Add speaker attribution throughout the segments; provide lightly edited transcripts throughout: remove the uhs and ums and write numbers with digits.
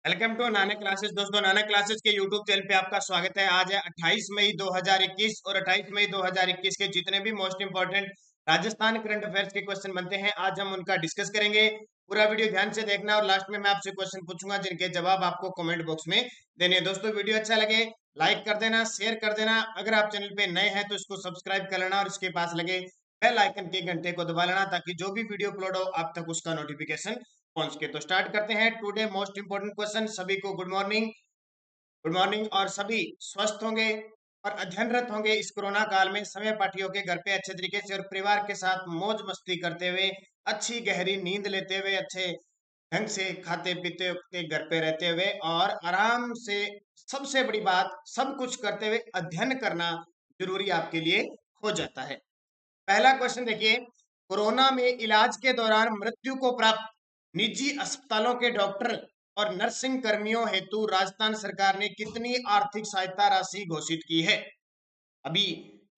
Speaker 1: Welcome to Nana classes. दोस्तों, नाना classes के YouTube channel पे आपका स्वागत है। आज है 28 मई 2021 और 28 मई 2021 के जितने भी most important Rajasthan current affairs के क्वेश्चन बनते हैं, आज हम उनका डिस्कस करेंगे। पूरा वीडियो ध्यान से देखना और लास्ट में मैं आपसे क्वेश्चन पूछूंगा जिनके जवाब आपको कमेंट बॉक्स में देने हैं। दोस्तों, वीडियो अच्छा लगे लाइक कर देना, शेयर कर देना। अगर आप चैनल पे नए हैं तो इसको सब्सक्राइब कर लेना और इसके पास लगे बेल आइकन के घंटे को दबा लेना ताकि जो भी वीडियो अपलोड हो आप तक उसका नोटिफिकेशन पहुंच के। तो स्टार्ट करते हैं टुडे मोस्ट इंपोर्टेंट क्वेश्चन। सभी को गुड मॉर्निंग। Good morning. और सभी स्वस्थ होंगे और अध्ययनरत होंगे इस कोरोना काल में। समय पार्टियों के घर पे अच्छे तरीके से और परिवार के साथ मौज मस्ती करते हुए, अच्छी गहरी नींद लेते हुए, अच्छे ढंग से खाते पीते अपने घर पे रहते हुए और आराम से, सबसे बड़ी बात, सब कुछ करते हुए अध्ययन करना जरूरी आपके लिए हो जाता है। पहला क्वेश्चन देखिए, कोरोना में इलाज के दौरान मृत्यु को प्राप्त निजी अस्पतालों के डॉक्टर और नर्सिंग कर्मियों हेतु राजस्थान सरकार ने कितनी आर्थिक सहायता राशि घोषित की है। अभी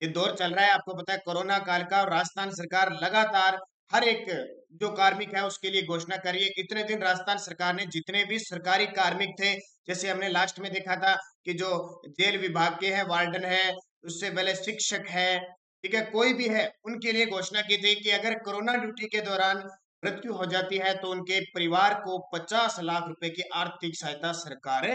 Speaker 1: ये दौर चल रहा है, आपको पता है कोरोना काल का, और राजस्थान सरकार लगातार हर एक जो कार्मिक है उसके लिए घोषणा करी है। इतने दिन राजस्थान सरकार ने जितने भी सरकारी कार्मिक थे, जैसे हमने लास्ट में देखा था कि जो जेल विभाग के हैं, वार्डन है, उससे पहले शिक्षक है, ठीक है, कोई भी है, उनके लिए घोषणा की थी कि अगर कोरोना ड्यूटी के दौरान मृत्यु हो जाती है तो उनके परिवार को 50 लाख रुपए की आर्थिक सहायता सरकार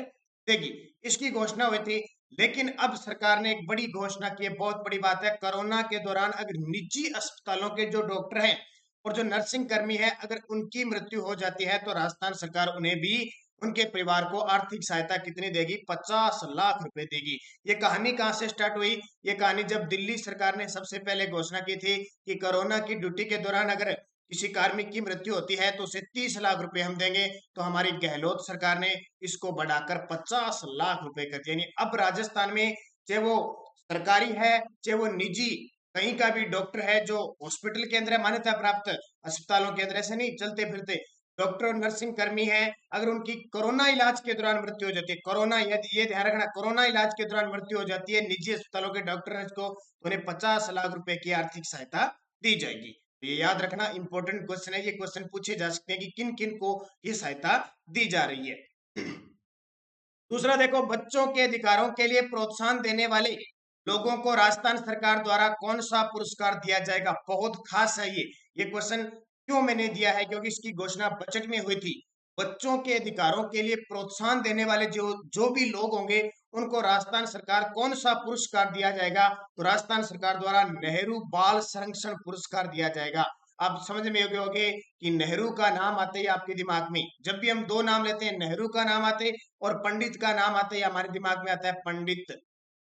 Speaker 1: देगी। इसकी घोषणा हुई थी। लेकिन अब सरकार ने एक बड़ी घोषणा की है, बहुत बड़ी बात है। कोरोना के दौरान अगर निजी अस्पतालों के जो डॉक्टर हैं और जो नर्सिंग कर्मी है, अगर उनकी मृत्यु हो जाती है तो राजस्थान सरकार उन्हें भी, उनके परिवार को आर्थिक सहायता कितनी देगी? 50 लाख रुपए देगी। ये कहानी कहां से स्टार्ट हुई? ये कहानी जब दिल्ली सरकार ने सबसे पहले घोषणा की थी कि कोरोना की ड्यूटी के दौरान अगर किसी कार्मिक की मृत्यु होती है तो उसे 30 लाख रुपए हम देंगे। तो हमारी गहलोत सरकार ने इसको बढ़ाकर 50 लाख रुपए कर दिया। यानी अब राजस्थान में, चाहे वो सरकारी है चाहे वो निजी, कहीं का भी डॉक्टर है जो हॉस्पिटल के अंदर है, मान्यता प्राप्त अस्पतालों के अंदर, ऐसे नहीं चलते फिरते डॉक्टर और नर्सिंग कर्मी है, अगर उनकी कोरोना इलाज के दौरान मृत्यु हो जाती है, कोरोना, यदि ये ध्यान रखना, कोरोना इलाज के दौरान मृत्यु हो जाती है निजी अस्पतालों के डॉक्टर को, तो उन्हें 50 लाख रुपए की आर्थिक सहायता दी जाएगी। तो ये याद रखना, इंपॉर्टेंट क्वेश्चन है। ये क्वेश्चन पूछे जा सकते हैं कि किन किन को ये सहायता दी जा रही है। दूसरा देखो, बच्चों के अधिकारों के लिए प्रोत्साहन देने वाले लोगों को राजस्थान सरकार द्वारा कौन सा पुरस्कार दिया जाएगा? बहुत खास है ये क्वेश्चन क्यों मैंने दिया है, क्योंकि इसकी घोषणा बजट में हुई थी। बच्चों के अधिकारों के लिए प्रोत्साहन देने वाले जो जो भी लोग होंगे उनको राजस्थान सरकार कौन सा पुरस्कार दिया जाएगा? तो राजस्थान सरकार द्वारा नेहरू बाल संरक्षण पुरस्कार दिया जाएगा। आप समझ में होगे कि नेहरू का नाम आते ही आपके दिमाग में, जब भी हम दो नाम लेते हैं, नेहरू का नाम आते और पंडित का नाम आते ही हमारे दिमाग में आता है पंडित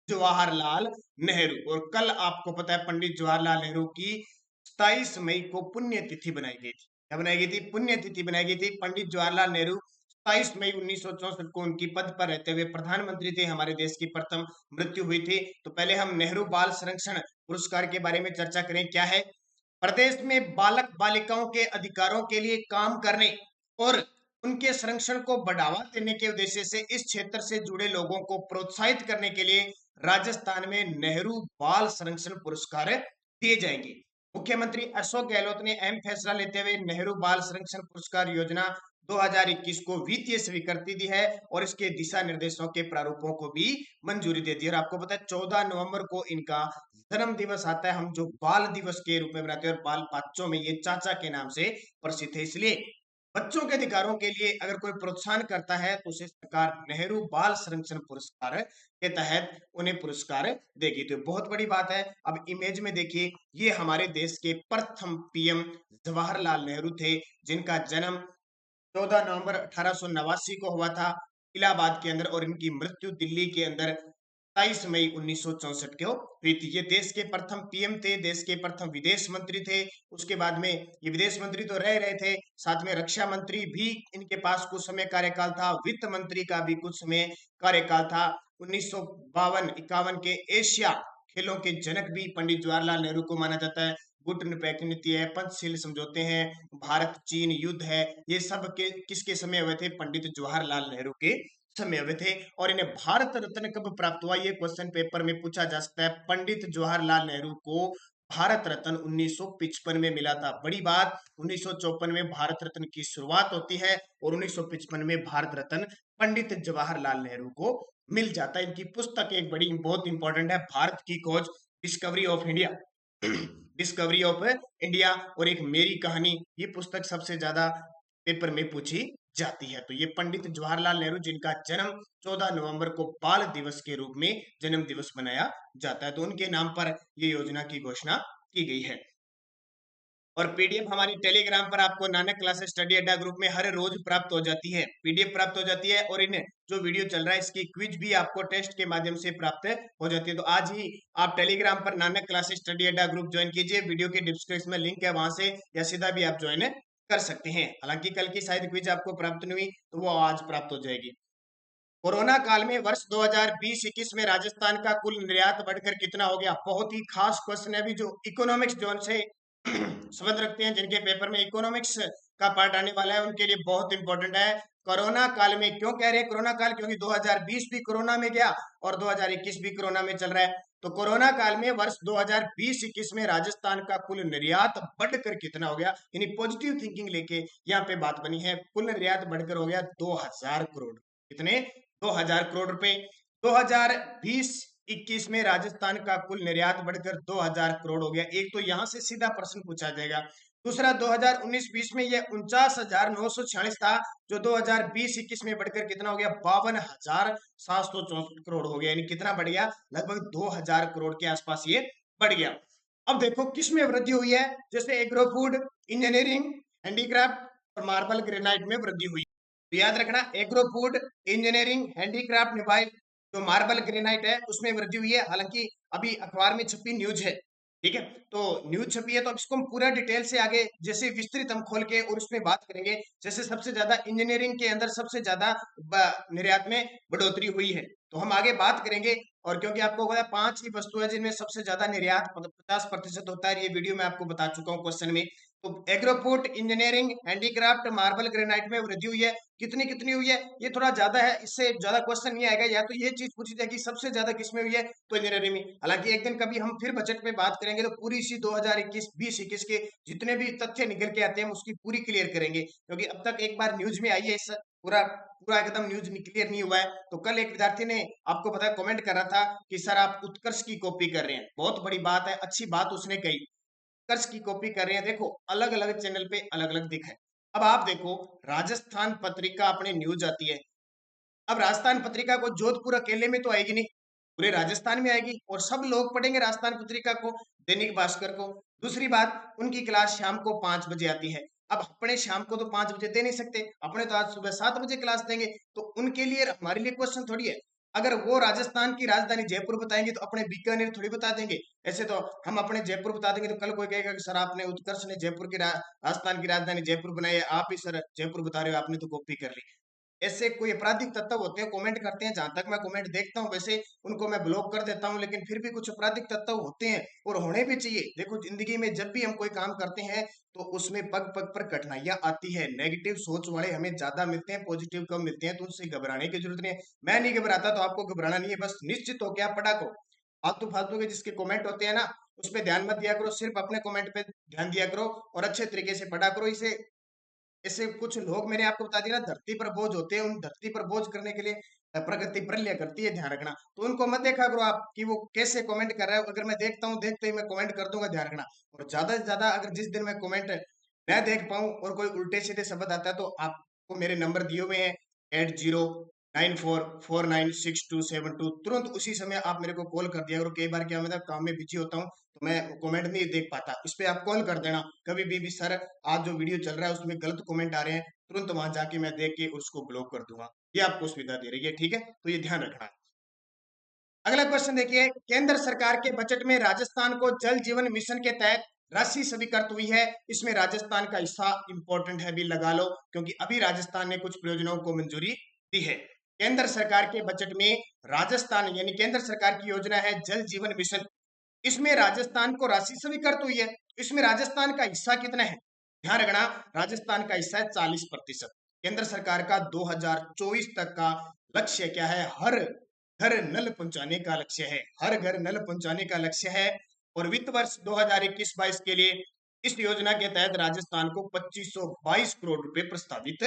Speaker 1: जवाहरलाल नेहरू। और कल आपको पता है पंडित जवाहरलाल नेहरू की 27 मई को पुण्यतिथि बनाई गई थी। क्या बनाई गई थी? पुण्यतिथि बनाई गई थी। पंडित जवाहरलाल नेहरू 27 मई 1964 को उनकी पद पर रहते हुए प्रधानमंत्री थे, हमारे देश की प्रथम मृत्यु हुई थी। तो पहले हम नेहरू बाल संरक्षण पुरस्कार के बारे में चर्चा करें। क्या है? प्रदेश में बालक बालिकाओं के अधिकारों के लिए काम करने और उनके संरक्षण को बढ़ावा देने के उद्देश्य से इस क्षेत्र से जुड़े लोगों को प्रोत्साहित करने के लिए राजस्थान में नेहरू बाल संरक्षण पुरस्कार दिए जाएंगे। मुख्यमंत्री अशोक गहलोत ने अहम फैसला लेते हुए नेहरू बाल संरक्षण पुरस्कार योजना 2021 को वित्तीय स्वीकृति दी है और इसके दिशा निर्देशों के प्रारूपों को भी मंजूरी दे दी। और आपको पता है 14 नवंबर को इनका जन्म दिवस आता है, हम जो बाल दिवस के रूप में मनाते हैं, और बाल बच्चों में ये चाचा के नाम से प्रसिद्ध है। इसलिए बच्चों के अधिकारों के लिए अगर कोई प्रोत्साहन करता है तो उसे सरकार नेहरू बाल संरक्षण पुरस्कार के तहत उन्हें पुरस्कार देगी। तो बहुत बड़ी बात है। अब इमेज में देखिए, ये हमारे देश के प्रथम पीएम जवाहरलाल नेहरू थे, जिनका जन्म 14 नवंबर 1889 को हुआ था इलाहाबाद के अंदर, और इनकी मृत्यु दिल्ली के अंदर 27 मई 1964 को हुई थी। ये देश के प्रथम पीएम थे, देश के प्रथम विदेश मंत्री थे। उसके बाद में ये विदेश मंत्री तो रह रहे थे, साथ में रक्षा मंत्री भी इनके पास कुछ समय कार्यकाल था, वित्त मंत्री का भी कुछ समय कार्यकाल था। 1952-51 के एशिया खेलों के जनक भी पंडित जवाहरलाल नेहरू को माना जाता है। गुटन पैक्ट नीति है, पंचशील समझौते हैं, भारत चीन युद्ध है, ये सब के किसके समय हुए थे? पंडित जवाहरलाल नेहरू के समय हुए थे। और इन्हें भारत रत्न कब प्राप्त हुआ? ये क्वेश्चन पेपर में पूछा जा सकता है। पंडित जवाहरलाल नेहरू को भारत रत्न 1955 में मिला था। बड़ी बात, 1954 में भारत रत्न की शुरुआत होती है और 1955 में भारत रत्न पंडित जवाहरलाल नेहरू को मिल जाता है। इनकी पुस्तक एक बड़ी बहुत इंपॉर्टेंट है, भारत की खोज, discovery of India. Discovery of India और एक मेरी कहानी, ये पुस्तक सबसे ज्यादा पेपर में पूछी जाती है। तो ये पंडित जवाहरलाल नेहरू, जिनका जन्म 14 नवंबर को बाल दिवस के रूप में जन्म दिवस मनाया जाता है, तो उनके नाम पर ये योजना की घोषणा की गई है। और पीडीएफ हमारी टेलीग्राम पर आपको नानक क्लासेस स्टडी अड्डा ग्रुप में हर रोज प्राप्त हो जाती है, पीडीएफ प्राप्त हो जाती है। और इन जो वीडियो चल रहा है इसकी क्विज भी आपको टेस्ट के माध्यम से प्राप्त हो जाती है। तो आज ही आप टेलीग्राम पर नानक क्लासेस स्टडी अड्डा ग्रुप ज्वाइन कीजिए, वीडियो के डिस्क्रिप्शन में लिंक है, वहां से या सीधा भी आप ज्वाइन कर सकते हैं। हालांकि कल की शायद क्विज आपको प्राप्त नहीं हुई, तो वो आज प्राप्त हो जाएगी। कोरोना काल में वर्ष 2020-21 में राजस्थान का कुल निर्यात बढ़कर कितना हो गया? बहुत ही खास क्वेश्चन है, अभी जो इकोनॉमिक्स जोन से संबंध रखते हैं, जिनके पेपर में इकोनॉमिक्स का पार्ट आने वाला है, उनके लिए बहुत इंपॉर्टेंट है। कोरोना काल में क्यों कह रहे हैं कोरोना काल? क्योंकि 2020 भी कोरोना में गया और 2021 भी कोरोना में चल रहा है। तो कोरोना काल में वर्ष 2020-21 में राजस्थान का कुल निर्यात बढ़कर कितना हो गया? यानी पॉजिटिव थिंकिंग लेके यहाँ पे बात बनी है, कुल निर्यात बढ़कर हो गया 2000 करोड़। कितने? 2000 करोड़ रुपए। 2020-21 में राजस्थान का कुल निर्यात बढ़कर 2000 करोड़ हो गया। एक तो यहां से सीधा प्रश्न पूछा जाएगा। दूसरा, 2019-20 में यह 49,946 था, जो 2020-21 में बढ़कर कितना हो गया? 52,764 करोड़ हो गया। यानी कितना बढ़ गया? लगभग 2000 करोड़ के आसपास ये बढ़ गया। अब देखो किस में वृद्धि हुई है, जैसे एग्रो फूड, इंजीनियरिंग, हैंडीक्राफ्ट और मार्बल ग्रेनाइट में वृद्धि हुई। तो याद रखना, agro food, engineering, handicraft, mobile, जो मार्बल ग्रेनाइट है उसमें वृद्धि हुई है। हालांकि अभी अखबार में छपी न्यूज है, ठीक है, तो न्यूज छपी है, तो अब इसको हम पूरा डिटेल से आगे जैसे विस्तृत हम खोल के और उसमें बात करेंगे। जैसे सबसे ज्यादा इंजीनियरिंग के अंदर सबसे ज्यादा निर्यात में बढ़ोतरी हुई है, तो हम आगे बात करेंगे। और क्योंकि आपको पता है 5 ही वस्तु है जिनमें सबसे ज्यादा निर्यात 50% होता है, ये वीडियो में आपको बता चुका हूँ क्वेश्चन में। तो एग्रोफूड, इंजीनियरिंग, हैंडीक्राफ्ट, मार्बल ग्रेनाइट में वृद्धि हुई है। कितनी कितनी हुई है? ये थोड़ा ज्यादा है, इससे ज्यादा क्वेश्चन नहीं आएगा। या तो ये चीज पूछी जाएगी सबसे ज्यादा किसमें हुई है, तो इंजीनियरिंग में। हालांकि एक दिन कभी हम फिर बजट पे बात करेंगे, तो पूरी इसी 2021-20-21 के जितने भी तथ्य निकल के आते हैं उसकी पूरी क्लियर करेंगे। क्योंकि अब तक एक बार न्यूज में आई है, इस पूरा पूरा एकदम न्यूज क्लियर नहीं हुआ है। तो कल एक विद्यार्थी ने, आपको पता है, कमेंट कर रहा था कि सर आप उत्कर्ष की कॉपी कर रहे हैं। बहुत बड़ी बात है, अच्छी बात उसने कही, उत्कर्ष की कॉपी कर रहे हैं। देखो अलग अलग चैनल पे अलग अलग दिखा है। अब आप देखो, राजस्थान पत्रिका अपने न्यूज आती है। अब राजस्थान पत्रिका को जोधपुर अकेले में तो आएगी नहीं, पूरे राजस्थान में आएगी और सब लोग पढ़ेंगे राजस्थान पत्रिका को, दैनिक भास्कर को। दूसरी बात, उनकी क्लास शाम को 5 बजे आती है। अब अपने शाम को तो 5 बजे दे नहीं सकते, अपने तो आज सुबह 7 बजे क्लास देंगे। तो उनके लिए, हमारे लिए क्वेश्चन थोड़ी है। अगर वो राजस्थान की राजधानी जयपुर बताएंगे तो अपने बीकानेर थोड़ी बता देंगे। ऐसे तो हम अपने जयपुर बता देंगे तो कल कोई कहेगा कि सर आपने, उत्कर्ष ने जयपुर की राजस्थान की राजधानी जयपुर बनाई है, आप ही सर जयपुर बता रहे हो, आपने तो कॉपी कर ली। ऐसे कोई आपराधिक तत्व होते हैं, कमेंट करते हैं, जहां तक मैं कमेंट देखता हूं वैसे उनको मैं ब्लॉक कर देता हूं, लेकिन फिर भी कुछ आपराधिक तत्व होते हैं और होने भी चाहिए। देखो जिंदगी में जब भी हम कोई काम करते हैं तो उसमें पग पग पर कठिनाइयां आती है, नेगेटिव सोच वाले हमें ज्यादा मिलते हैं, पॉजिटिव कम मिलते हैं, तो उनसे घबराने की जरूरत नहीं है। मैं नहीं घबराता, तो आपको घबराना नहीं है। बस निश्चित हो क्या पढ़ा को, फालतू फालतू के जिसके कमेंट होते हैं ना, उस पर ध्यान मत दिया करो, सिर्फ अपने कमेंट पे ध्यान दिया करो और अच्छे तरीके से पढ़ा करो। इसे ऐसे कुछ लोग, मैंने आपको बता दिया ना, धरती पर बोझ होते हैं, उन धरती पर बोझ करने के लिए प्रगति प्रलय करती है, ध्यान रखना। तो उनको मत देखा करो आप कि वो कैसे कमेंट कर रहा है। अगर मैं देखता हूँ, देखते ही मैं कमेंट कर दूंगा, ध्यान रखना। और ज्यादा से ज्यादा अगर जिस दिन मैं कमेंट न देख पाऊं और कोई उल्टे सीधे शब्द आता है, तो आपको मेरे नंबर दिए हुए हैं 8094496272, तुरंत उसी समय आप मेरे को कॉल कर दिया करो। कई बार क्या, मतलब काम में बिजी होता हूँ तो मैं कमेंट नहीं देख पाता, इस पे आप कॉल कर देना कभी भी सर आज जो वीडियो चल रहा है उसमें गलत कमेंट आ रहे हैं, तुरंत वहां जाके मैं देख के उसको ब्लॉक कर दूंगा। ये आपको सुविधा दे रही है, ठीक है, तो ये ध्यान रखना। अगला क्वेश्चन देखिए, केंद्र सरकार के बजट में राजस्थान को जल जीवन मिशन के तहत राशि स्वीकृत हुई है। इसमें राजस्थान का हिस्सा इंपॉर्टेंट है, भी लगा लो, क्योंकि अभी राजस्थान ने कुछ परियोजनाओं को मंजूरी दी है। केंद्र सरकार के बजट में राजस्थान, यानी केंद्र सरकार की योजना है जल जीवन मिशन, इसमें राजस्थान को राशि स्वीकृत हुई है। इसमें राजस्थान का हिस्सा कितना है? ध्यान रखना, राजस्थान का हिस्सा है 40%। केंद्र सरकार का 2024 तक का लक्ष्य क्या है? हर घर नल पहुंचाने का लक्ष्य है, हर घर नल पहुंचाने का लक्ष्य है। और वित्त वर्ष 2021-22 के लिए इस योजना के तहत राजस्थान को 2522 करोड़ रुपए प्रस्तावित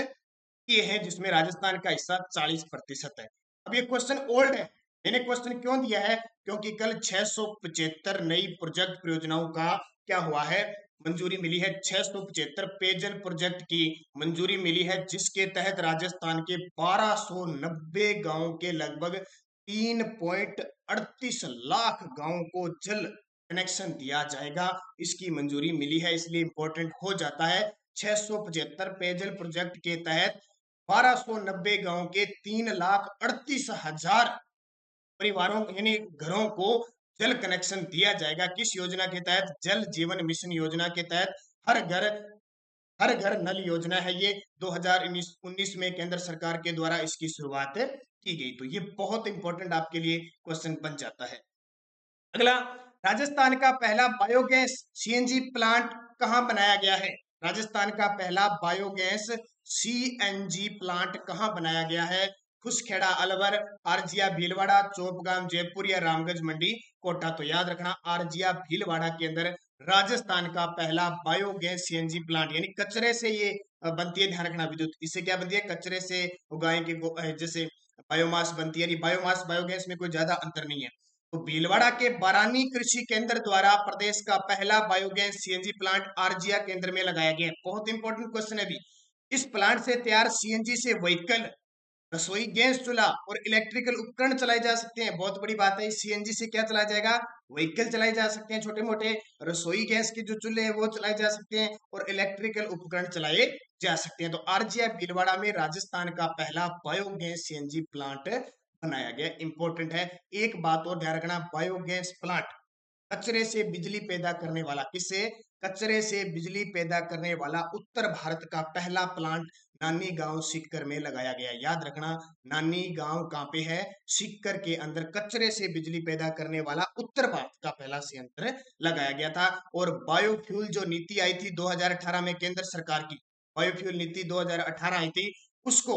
Speaker 1: किए हैं, जिसमें राजस्थान का हिस्सा 40% है। अब ये क्वेश्चन ओल्ड है। मैंने क्वेश्चन क्यों दिया है? क्योंकि कल 675 नई प्रोजेक्ट परियोजनाओं का क्या हुआ है, मंजूरी मिली है। 675 पेयजल प्रोजेक्ट की मंजूरी मिली है, जिसके तहत राजस्थान के 1290 गांवों के लगभग 3.38 लाख गांवों को जल कनेक्शन दिया जाएगा। इसकी मंजूरी मिली है, इसलिए इंपॉर्टेंट हो जाता है। 675 पेयजल प्रोजेक्ट के तहत 1290 गांव के 3,38,000 परिवारों यानी घरों को जल कनेक्शन दिया जाएगा। किस योजना के तहत? जल जीवन मिशन योजना के तहत। हर घर नल योजना है ये। 2019 में केंद्र सरकार के द्वारा इसकी शुरुआत की गई। तो ये बहुत इंपॉर्टेंट आपके लिए क्वेश्चन बन जाता है। अगला, राजस्थान का पहला बायोगैस सीएनजी प्लांट कहां बनाया गया है? राजस्थान का पहला बायोगैस सीएनजी प्लांट कहां बनाया गया है? खुसखेड़ा अलवर, आरजिया भीलवाड़ा, चोपगाम जयपुर या रामगंज मंडी कोटा। तो याद रखना आरजिया भीलवाड़ा के अंदर राजस्थान का पहला बायोगैस सीएनजी प्लांट, यानी कचरे से ये बनती है। ध्यान रखना, विद्युत इससे क्या बनती है? कचरे से गाय के जैसे बायोमास बनती है। बायोमास बायोगैस में कोई ज्यादा अंतर नहीं है। तो भीलवाड़ा के बारानी कृषि केंद्र द्वारा प्रदेश का पहला बायोगैस सीएनजी प्लांट आरजिया केंद्र में लगाया गया है। बहुत इंपॉर्टेंट क्वेश्चन है भी। इस प्लांट से तैयार सीएनजी से व्हीकल, रसोई गैस चूल्हा और इलेक्ट्रिकल उपकरण चलाए जा सकते हैं। बहुत बड़ी बात है, सीएनजी से क्या चलाया जाएगा? व्हीकल चलाए जा सकते हैं, छोटे मोटे रसोई गैस के जो चूल्हे हैं वो चलाए जा सकते हैं और इलेक्ट्रिकल उपकरण चलाए जा सकते हैं। तो आरजीआई भीलवाड़ा में राजस्थान का पहला बायोगैस सीएनजी प्लांट बनाया गया। इंपॉर्टेंट है। एक बात और ध्यान रखना, बायोगैस प्लांट कचरे से बिजली पैदा करने वाला, किससे? कचरे से बिजली पैदा करने वाला उत्तर भारत का पहला प्लांट नानी गांव सीकर में लगाया गया। याद रखना, नानी गांव कहां पे है? सीकर के अंदर कचरे से बिजली पैदा करने वाला उत्तर भारत का पहला संयंत्र लगाया गया था। और बायोफ्यूल जो नीति आई थी 2018 में केंद्र सरकार की, बायोफ्यूल नीति 2018 आई थी, उसको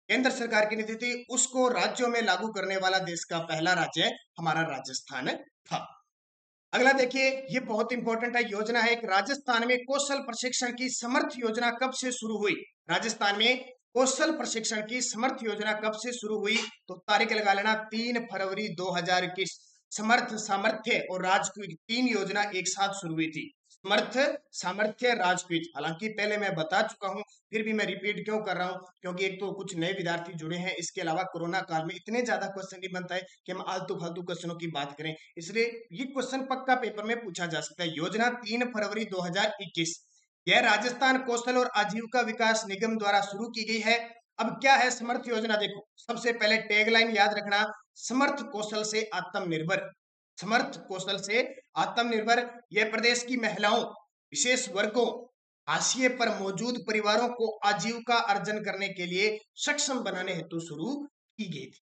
Speaker 1: केंद्र सरकार की नीति थी, उसको राज्यों में लागू करने वाला देश का पहला राज्य हमारा राजस्थान था। अगला देखिए, ये बहुत इंपॉर्टेंट है, योजना है। एक राजस्थान में कौशल प्रशिक्षण की समर्थ योजना कब से शुरू हुई? राजस्थान में कौशल प्रशिक्षण की समर्थ योजना कब से शुरू हुई? तो तारीख लगा लेना, 3 फरवरी 2021। समर्थ, सामर्थ्य और राजक्विक 3 योजना एक साथ शुरू हुई थी। समर्थ, सामर्थ्य, राजक्विक। हालांकि पहले मैं बता चुका हूं, फिर भी मैं रिपीट क्यों कर रहा हूं? क्योंकि एक तो कुछ नए विद्यार्थी जुड़े हैं, इसके अलावा कोरोना काल में इतने ज्यादा क्वेश्चन नहीं बनता है कि हम आलतू फालतू क्वेश्चनों की बात करें, इसलिए ये क्वेश्चन पक्का पेपर में पूछा जा सकता है। योजना 3 फरवरी 2021 यह राजस्थान कौशल और आजीविका विकास निगम द्वारा शुरू की गई है। अब क्या है समर्थ योजना? देखो, सबसे पहले टैगलाइन याद रखना, समर्थ कौशल से आत्मनिर्भर। समर्थ कौशल से आत्मनिर्भर, यह प्रदेश की महिलाओं, विशेष वर्गों, हाशिए पर मौजूद परिवारों को आजीविका अर्जन करने के लिए सक्षम बनाने हेतु शुरू की गई थी।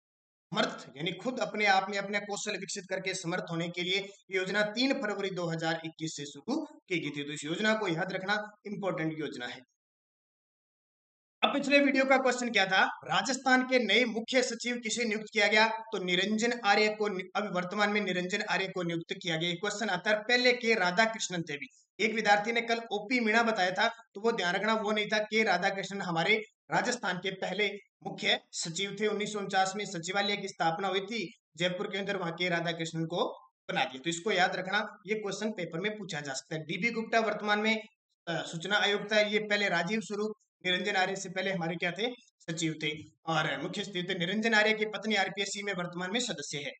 Speaker 1: समर्थ यानी खुद अपने आप में अपने कौशल विकसित करके समर्थ होने के लिए योजना 3 फरवरी 2021 से शुरू की गई थी। तो इस योजना को याद रखना, इंपॉर्टेंट योजना है। अब पिछले वीडियो का क्वेश्चन क्या था? राजस्थान के नए मुख्य सचिव किसे नियुक्त किया गया? तो निरंजन आर्य को, अभी वर्तमान में निरंजन आर्य को नियुक्त किया गया। क्वेश्चन आता है, पहले के राधा कृष्णन थे भी। एक विद्यार्थी ने कल ओपी मीणा बताया था, तो वो ध्यान रखना, वो नहीं था। के राधा कृष्णन हमारे राजस्थान के पहले मुख्य सचिव थे। 1949 में सचिवालय की स्थापना हुई थी जयपुर के अंदर, वहां के राधा कृष्णन को बना दिया। तो इसको याद रखना, ये क्वेश्चन पेपर में पूछा जा सकता है। डीबी गुप्ता वर्तमान में सूचना आयुक्त है। ये पहले राजीव स्वरूप निरंजन आर्य से पहले हमारे क्या थे? सचिव थे। और मुख्य सचिव थे। निरंजन आर्य की पत्नी आरपीएससी में वर्तमान में सदस्य है।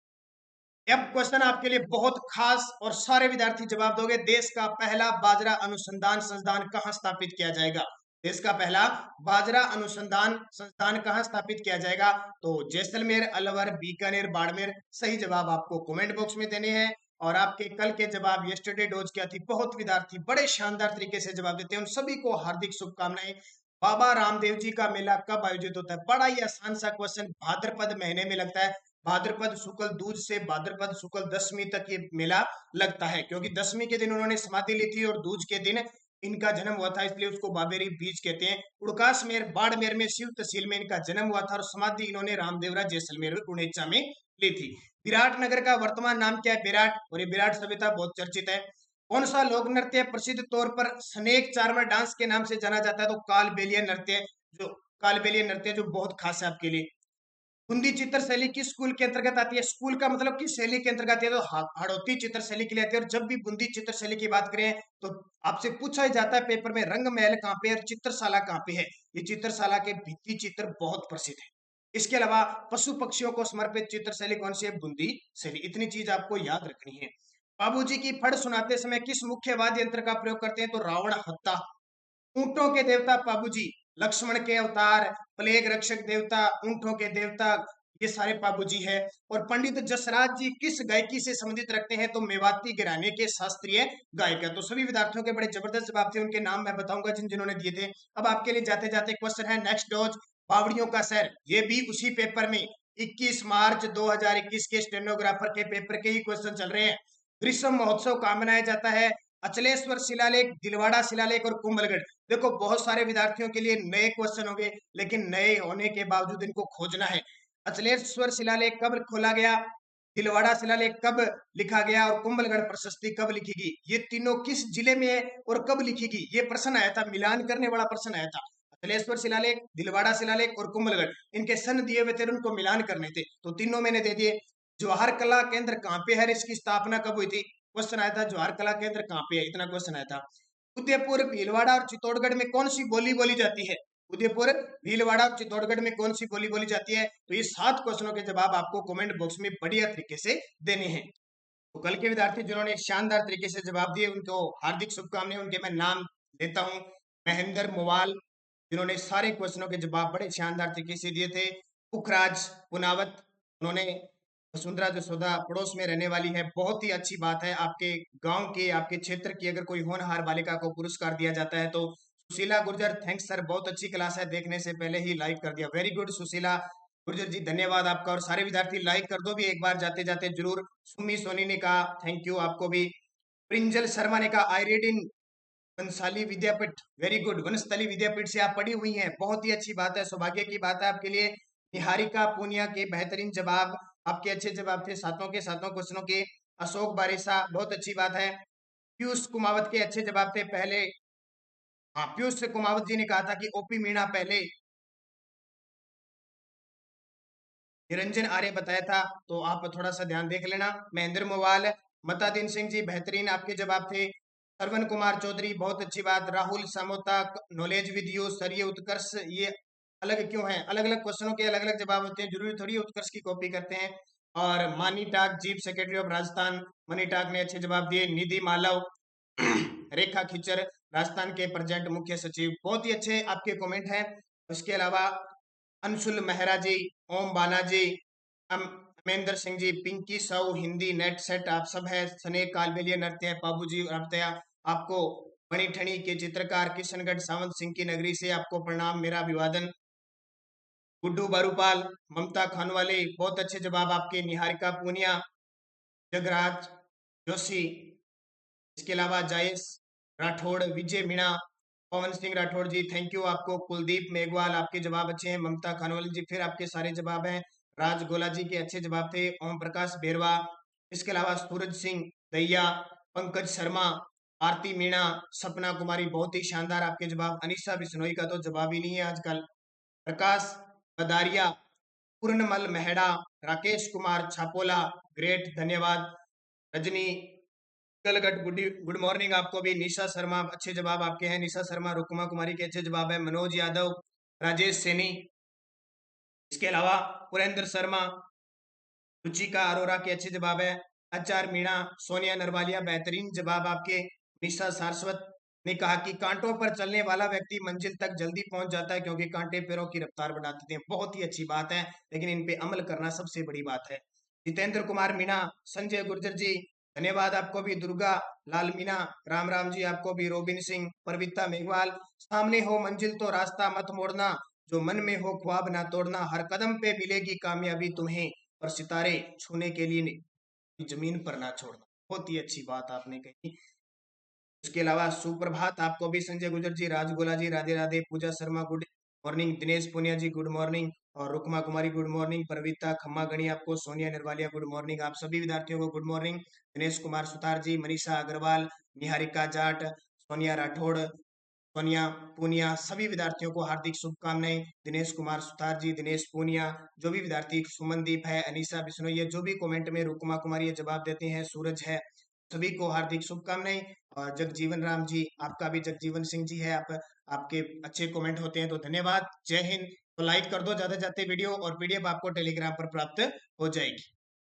Speaker 1: अब क्वेश्चन आपके लिए बहुत खास और सारे विद्यार्थी जवाब दोगे। देश का पहला बाजरा अनुसंधान संस्थान कहां स्थापित किया जाएगा? देश का पहला बाजरा अनुसंधान संस्थान कहां स्थापित किया जाएगा? तो जैसलमेर, अलवर, बीकानेर, बाड़मेर। सही जवाब आपको कमेंट बॉक्स में देने हैं। और आपके कल के जवाब यस्टरडे डोज क्या थी? बहुत विद्यार्थी बड़े शानदार तरीके से जवाब देते हैं, उन सभी को हार्दिक शुभकामनाएं। बाबा रामदेव जी का मेला कब आयोजित होता है? बड़ा ही आसान सा क्वेश्चन, भाद्रपद महीने में लगता है। भाद्रपद शुक्ल दूज से भाद्रपद शुक्ल दशमी तक ये मेला लगता है, क्योंकि दशमी के दिन उन्होंने समाधि ली थी और दूज के दिन इनका जन्म हुआ था, इसलिए उसको बाबेरी बीज कहते हैं। उड़कासमेर बाड़मेर में शिव तहसील में इनका जन्म हुआ था और समाधि इन्होंने रामदेवरा जैसलमेर उड़ेचा में ली थी। विराट नगर का वर्तमान नाम क्या है? विराट। और ये विराट सभ्यता बहुत चर्चित है। कौन सा लोक नृत्य प्रसिद्ध तौर पर स्नेक चार्मर डांस के नाम से जाना जाता है? तो कालबेलिया नृत्य। जो कालबेलिया नृत्य जो बहुत खास है आपके लिए। बूंदी चित्र शैली किस स्कूल के अंतर्गत आती है? स्कूल का मतलब किस शैली के अंतर्गत आती है? तो हड़ौती चित्र शैली के लिए आती है। और जब भी बूंदी चित्र शैली की बात करें तो आपसे पूछा ही जाता है पेपर में, रंग महल कहाँ पे है और चित्रशाला कहाँ पे है? ये चित्रशाला के भित्ति चित्र बहुत प्रसिद्ध है। इसके अलावा पशु पक्षियों को समर्पित चित्र शैली कौन सी है? बूंदी शैली। इतनी चीज आपको याद रखनी है। बाबूजी की फड़ सुनाते समय किस मुख्य वाद्य यंत्र का प्रयोग करते हैं? तो रावण हत्ता। ऊंटों के देवता पाबूजी, लक्ष्मण के अवतार, प्लेग रक्षक देवता, ऊंटों के देवता, ये सारे पाबूजी है। और पंडित जसराज जी किस गायकी से संबंधित रखते हैं? तो मेवाती घराने के शास्त्रीय गायक है। तो सभी विद्यार्थियों के बड़े जबरदस्त जवाब थे, उनके नाम मैं बताऊंगा जिन्होंने दिए थे। अब आपके लिए जाते जाते क्वेश्चन है नेक्स्ट डोज, बावड़ियों का शहर। ये भी उसी पेपर में 21 मार्च 2021 के स्टेनोग्राफर के पेपर के ही क्वेश्चन चल रहे हैं। ग्रीष्म महोत्सव कहाँ मनाया जाता है? अचलेश्वर शिलालेख, दिलवाड़ा शिलालेख और कुंभलगढ़। देखो बहुत सारे विद्यार्थियों के लिए नए क्वेश्चन होंगे, लेकिन नए होने के बावजूद इनको खोजना है। अचलेश्वर शिलालेख कब खोला गया? दिलवाड़ा शिलालेख कब लिखा गया? और कुंभलगढ़ प्रशस्ति कब लिखी? ये तीनों किस जिले में है और कब लिखी? ये प्रश्न आया था, मिलान करने वाला प्रश्न आया था। अचलेश्वर शिलालेख, दिलवाड़ा शिलालेख और कुंभलगढ़, इनके सन दिए हुए थे, उनको मिलान करने थे, तो तीनों मैंने दे दिए। जवाहर कला केंद्र कहाँ पे है? इसकी स्थापना कब हुई थी? क्वेश्चन आया था जवाहर कला केंद्र कहाँ पे है, इतना क्वेश्चन आया था। उदयपुर, भीलवाड़ा और चित्तौड़गढ़ में कौन सी बोली बोली जाती है? उदयपुर, भीलवाड़ा और चित्तौड़गढ़ में कौन सी बोली बोली जाती है? तो ये 7 क्वेश्चनों के जवाब आपको कमेंट बॉक्स में बढ़िया तरीके से देने हैं। तो कल के विद्यार्थी जिन्होंने शानदार तरीके से जवाब दिए, उनको हार्दिक शुभकामनाएं। उनके मैं नाम लेता हूं। महेंद्र मोवाल, जिन्होंने सारे क्वेश्चनों के जवाब बड़े शानदार तरीके से दिए थे। पुखराज पुनावत, उन्होंने वसुंधरा जसोदा पड़ोस में रहने वाली है, बहुत ही अच्छी बात है। आपके गांव के, आपके क्षेत्र की अगर कोई होनहार बालिका को पुरस्कार दिया जाता है तो। सुशीला गुर्जर, थैंक्स सर, बहुत अच्छी क्लास है, देखने से पहले ही लाइक कर दिया, वेरी गुड सुशीला गुर्जर जी, धन्यवाद आपका। और सारे विद्यार्थी लाइक कर दो भी एक बार जाते जाते जरूर। सुमी सोनी ने कहा थैंक यू आपको भी। प्रिंजल शर्मा ने कहा I read in Vanasthali Vidyapith, very good, Vanasthali Vidyapith से आप पढ़ी हुई हैं, बहुत ही अच्छी बात है, सौभाग्य की बात है आपके लिए। निहारिका पूनिया के बेहतरीन जवाब, आपके अच्छे जवाब थे सातों के सातों क्वेश्चनों के। अशोक बारिशा, बहुत अच्छी बात है। पीयूष कुमावत के अच्छे जवाब थे पहले। हाँ, पीयूष कुमावत जी ने कहा था कि ओपी मीणा पहले, निरंजन आर्य बताया था, तो आप थोड़ा सा ध्यान देख लेना। महेंद्र मोवाल, मतादीन सिंह जी, बेहतरीन आपके जवाब थे। सरवन कुमार चौधरी, बहुत अच्छी बात। Rahul Samota, knowledge with you. Sir ये उत्कर्ष, ये अलग क्यों है? अलग अलग क्वेश्चनों के अलग अलग जवाब होते हैं, जरूरी थोड़ी उत्कर्ष की कॉपी करते हैं। और मानी टाक, चीफ सेक्रेटरी ऑफ राजस्थान, मनी टाक ने अच्छे जवाब दिए। निधि मालव रेखा खिचर, राजस्थान के प्रेजेंट मुख्य सचिव, बहुत ही अच्छे आपके कमेंट हैं। उसके अलावा अंशुल मेहरा जी, ओम बालाजी, अमेंद्र सिंह जी, पिंकी साहू, हिंदी नेट सेट आप सब है। सने कालबेलिया नृत्य है, बाबूजी आपतया आपको। मणिठणी के चित्रकार किशनगढ़ सावंत सिंह की नगरी से आपको प्रणाम, मेरा अभिवादन। गुड्डू बारूपाल, ममता खानवाले, बहुत अच्छे जवाब आपके। निहारिका पूनिया, जगराज जोशी, इसके अलावा जायस राठौड़, विजय मीणा, पवन सिंह राठौड़ जी, थैंक यू आपको। कुलदीप मेघवाल, आपके जवाब अच्छे हैं। ममता खानवाल जी, फिर आपके सारे जवाब हैं। राज गोला जी के अच्छे जवाब थे। ओम प्रकाश बेरवा, इसके अलावा सूरज सिंह दैया, पंकज शर्मा, आरती मीणा, सपना कुमारी, बहुत ही शानदार आपके जवाब। अनिशा बिश्नोई का तो जवाब ही नहीं है आजकल। प्रकाश बदारिया, पूर्णमल मेहड़ा, राकेश कुमार छापोला, ग्रेट, धन्यवाद। रजनी कलगट, गुड मॉर्निंग आपको भी। निशा शर्मा, अच्छे जवाब आपके हैं। निशा शर्मा, रुकुमा कुमारी के अच्छे जवाब है। मनोज यादव, राजेश सैनी, इसके अलावा पुरेंद्र शर्मा, रुचिका अरोरा के अच्छे जवाब है। आचार मीणा, सोनिया नरवालिया, बेहतरीन जवाब आपके। निशा सारस्वत ने कहा कि कांटों पर चलने वाला व्यक्ति मंजिल तक जल्दी पहुंच जाता है क्योंकि कांटे पैरों की रफ्तार बढ़ा देते हैं, बहुत ही अच्छी बात है, लेकिन इन पे अमल करना सबसे बड़ी बात है। जितेंद्र कुमार मीणा, संजय गुर्जर जी, धन्यवाद आपको भी। दुर्गा लाल मीणा, राम राम जी आपको भी। रोबिन सिंह, परविता मेघवाल, सामने हो मंजिल तो रास्ता मत मोड़ना, जो मन में हो ख्वाब ना तोड़ना, हर कदम पे मिलेगी कामयाबी तुम्हें, और सितारे छूने के लिए जमीन पर ना छोड़ना, बहुत ही अच्छी बात आपने कही। उसके अलावा सुप्रभात आपको भी संजय गुजर जी, राजगोला जी, राधे राधे। पूजा शर्मा, गुड मॉर्निंग। दिनेश पुनिया जी, गुड मॉर्निंग। और रुकमा कुमारी गुड मॉर्निंग, परविता खम्मा गणी आपको, सोनिया निर्वालिया गुड मॉर्निंग, आप सभी विद्यार्थियों को गुड मॉर्निंग। दिनेश कुमार सुतार जी, मनीषा अग्रवाल, निहारिका जाट, सोनिया राठौड़, सोनिया पूनिया, सभी विद्यार्थियों को हार्दिक शुभकामनाएं। दिनेश कुमार सुतार जी, दिनेश पूनिया, जो भी विद्यार्थी, सुमनदीप है, अनीसा बिश्नोई है, जो भी कमेंट में रुकमा कुमारी ये जवाब देते हैं, सूरज है, सभी को हार्दिक शुभकामनाएं। और जगजीवन राम जी, आपका भी जगजीवन सिंह जी है, आप आपके अच्छे कमेंट होते हैं तो धन्यवाद। जय हिंद। तो लाइक कर दो ज्यादा जाते वीडियो, और पीडीएफ आपको टेलीग्राम पर प्राप्त हो जाएगी।